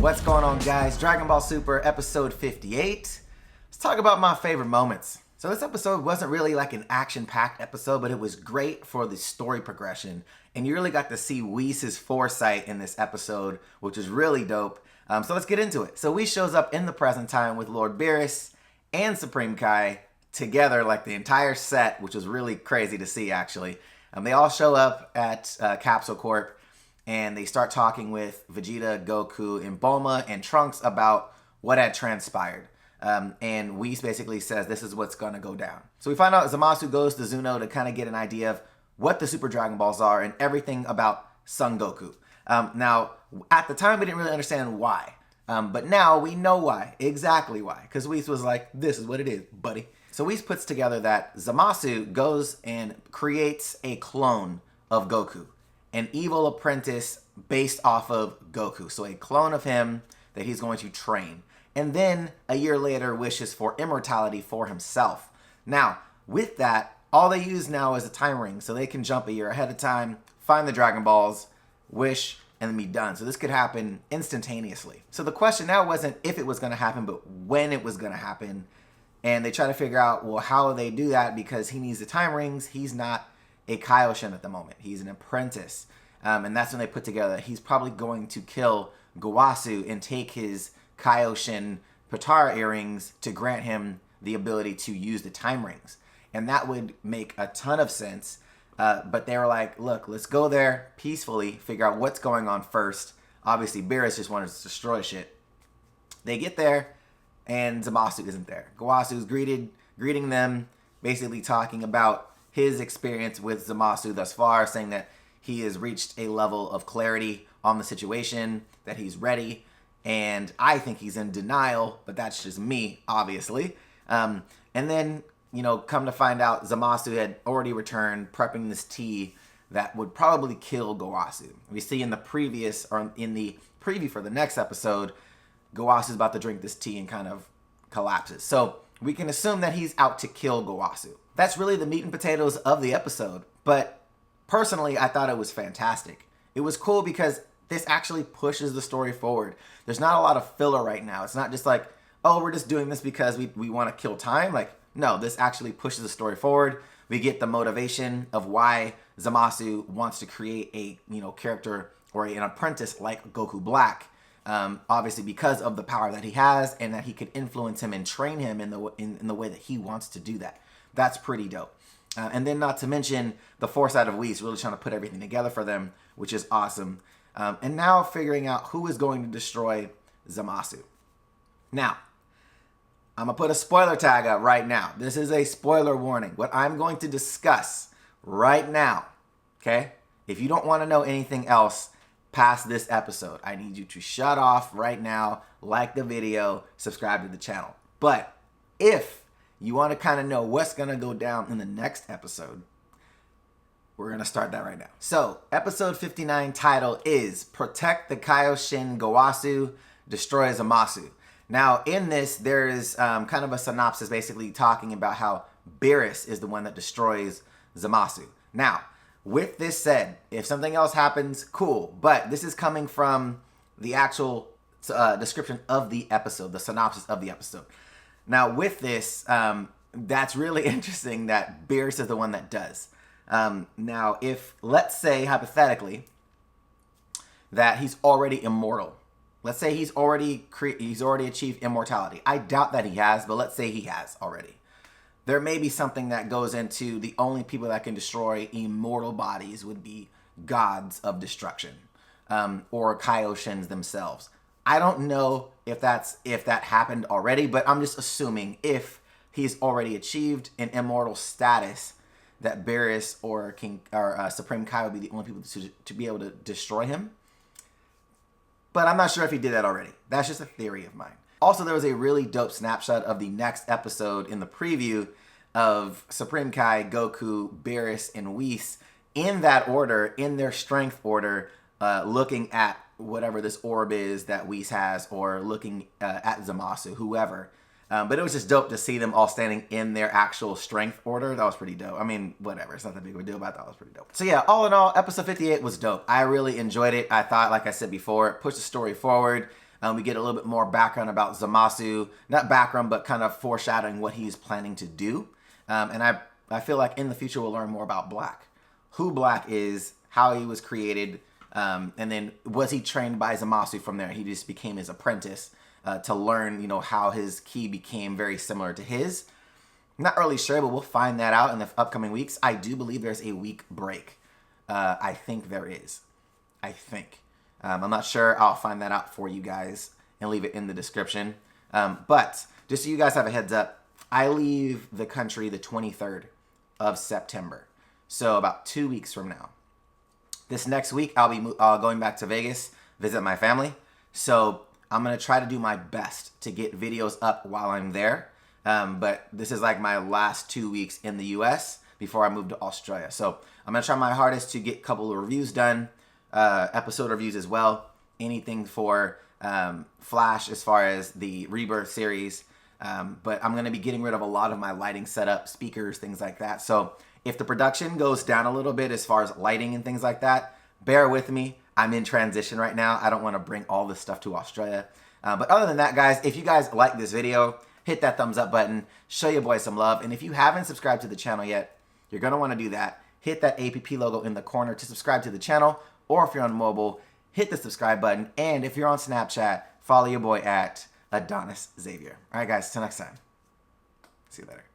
What's going on, guys? Dragon Ball Super episode 58. Let's talk about my favorite moments. So this episode wasn't really like an action-packed episode, but it was great for the story progression. And you really got to see Whis' foresight in this episode, which is really dope. So let's get into it. So Whis shows up in the present time with Lord Beerus and Supreme Kai together, like the entire set, which was really crazy to see, actually. They all show up at Capsule Corp, and they start talking with Vegeta, Goku, and Bulma and Trunks about what had transpired. And Whis basically says this is what's going to go down. So we find out Zamasu goes to Zuno to kind of get an idea of what the Super Dragon Balls are and everything about Son Goku. Now, at the time, we didn't really understand why. But now we know why. Exactly why. Because Whis was like, this is what it is, buddy. So Whis puts together that Zamasu goes and creates a clone of Goku. An evil apprentice based off of Goku. So a clone of him that he's going to train. And then a year later wishes for immortality for himself. Now, with that, all they use now is a time ring. So they can jump a year ahead of time, find the Dragon Balls, wish, and then be done. So this could happen instantaneously. So the question now wasn't if it was going to happen, but when it was going to happen. And they try to figure out, well, how they do that, because he needs the time rings. He's not a Kaioshin at the moment. He's an apprentice. And that's when they put together he's probably going to kill Gowasu and take his Kaioshin Potara earrings to grant him the ability to use the time rings. And that would make a ton of sense. But they were like, look, let's go there peacefully, figure out what's going on first. Obviously, Beerus just wanted to destroy shit. They get there, and Zamasu isn't there. Gowasu's greeting them, basically talking about his experience with Zamasu thus far, saying that he has reached a level of clarity on the situation, that he's ready, and I think he's in denial, but that's just me, obviously. And then, come to find out, Zamasu had already returned, prepping this tea that would probably kill Gowasu. We see in the preview for the next episode, Gowasu's about to drink this tea and kind of collapses. So we can assume that he's out to kill Gowasu. That's really the meat and potatoes of the episode. But personally, I thought it was fantastic. It was cool because this actually pushes the story forward. There's not a lot of filler right now. It's not just like, oh, we're just doing this because we want to kill time. Like, no, this actually pushes the story forward. We get the motivation of why Zamasu wants to create a character or an apprentice like Goku Black. Obviously because of the power that he has and that he could influence him and train him in the way that he wants to do that. That's pretty dope. And then not to mention the foresight of Whis really trying to put everything together for them, which is awesome. And now figuring out who is going to destroy Zamasu. Now, I'm going to put a spoiler tag up right now. This is a spoiler warning. What I'm going to discuss right now, okay? If you don't want to know anything else past this episode, I need you to shut off right now, like the video, subscribe to the channel. But if you want to kind of know what's going to go down in the next episode, we're going to start that right now. So, episode 59 title is Protect the Kaioshin Gowasu, Destroy Zamasu. Now, in this, there is kind of a synopsis basically talking about how Beerus is the one that destroys Zamasu. Now, with this said, if something else happens, cool. But this is coming from the actual description of the episode, the synopsis of the episode. Now, with this, that's really interesting that Beerus is the one that does. Now, if, let's say, hypothetically, that he's already immortal. Let's say he's already achieved immortality. I doubt that he has, but let's say he has already. There may be something that goes into the only people that can destroy immortal bodies would be gods of destruction, or Kaioshins themselves. I don't know if that happened already, but I'm just assuming if he's already achieved an immortal status, that Beerus or Supreme Kai would be the only people to be able to destroy him. But I'm not sure if he did that already. That's just a theory of mine. Also, there was a really dope snapshot of the next episode in the preview of Supreme Kai, Goku, Beerus, and Whis in that order, in their strength order, looking at whatever this orb is that Whis has, or looking at Zamasu, whoever. But it was just dope to see them all standing in their actual strength order. That was pretty dope. I mean, whatever. It's not that big of a deal, but I thought it was pretty dope. So yeah, all in all, episode 58 was dope. I really enjoyed it. I thought, like I said before, it pushed the story forward. We get a little bit more background about Zamasu, not background, but kind of foreshadowing what he's planning to do. And I feel like in the future we'll learn more about Black, who Black is, how he was created, and then was he trained by Zamasu from there? He just became his apprentice to learn, you know, how his ki became very similar to his. I'm not really sure, but we'll find that out in the upcoming weeks. I do believe there's a week break. I think there is. I think. I'm not sure. I'll find that out for you guys and leave it in the description. But just so you guys have a heads up, I leave the country the 23rd of September. So about 2 weeks from now. This next week, I'll be going back to Vegas, visit my family. So I'm going to try to do my best to get videos up while I'm there. But this is like my last 2 weeks in the US before I move to Australia. So I'm going to try my hardest to get a couple of reviews done, episode reviews as well. Anything for Flash as far as the Rebirth series. But I'm going to be getting rid of a lot of my lighting setup, speakers, things like that. So if the production goes down a little bit as far as lighting and things like that, bear with me. I'm in transition right now. I don't want to bring all this stuff to Australia. But other than that, guys, if you guys like this video, hit that thumbs up button, show your boy some love. And if you haven't subscribed to the channel yet, you're going to want to do that. Hit that APP logo in the corner to subscribe to the channel. Or if you're on mobile, hit the subscribe button. And if you're on Snapchat, follow your boy at Adonis Xavier. All right, guys, till next time. See you later.